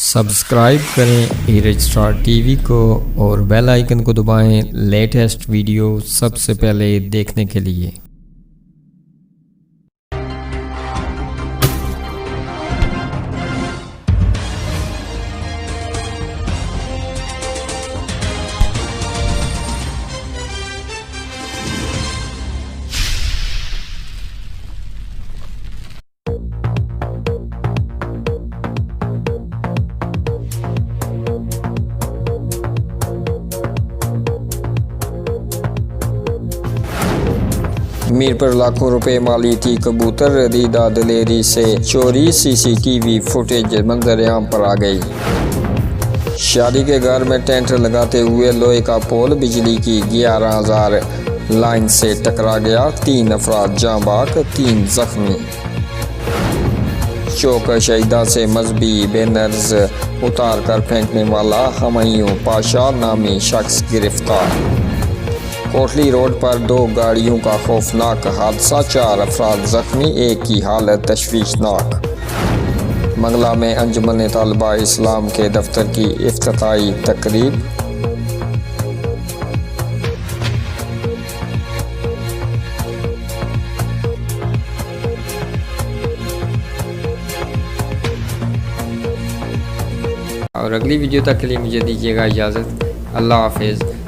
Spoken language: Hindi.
सब्सक्राइब करें हीरज स्टार टीवी को और बेल आइकन को दबाएं लेटेस्ट वीडियो सबसे पहले देखने के लिए। मीर पर लाखों रुपए माली थी कबूतर रदीदा दिलेरी से चोरी सीसीटीवी फुटेज मंजरेआम पर आ गई। शादी के घर में टेंट लगाते हुए लोहे का पोल बिजली की 11,000 लाइन से टकरा गया। 3 अफराद जाँ बाक, 3 जख्मी। चौक शहीदा से मजहबी बैनर्स उतार कर फेंकने वाला हमयूं पाशा नामी शख्स गिरफ्तार। कोटली रोड पर 2 गाड़ियों का खौफनाक हादसा, 4 अफराद जख्मी, एक की हालत तशवीशनाक। मंगला में अंजुमन तालिबा इस्लाम के दफ्तर की इफ्तिताई तकरीब। और अगली वीडियो तक के लिए मुझे दीजिएगा इजाज़त। अल्लाह हाफिज़।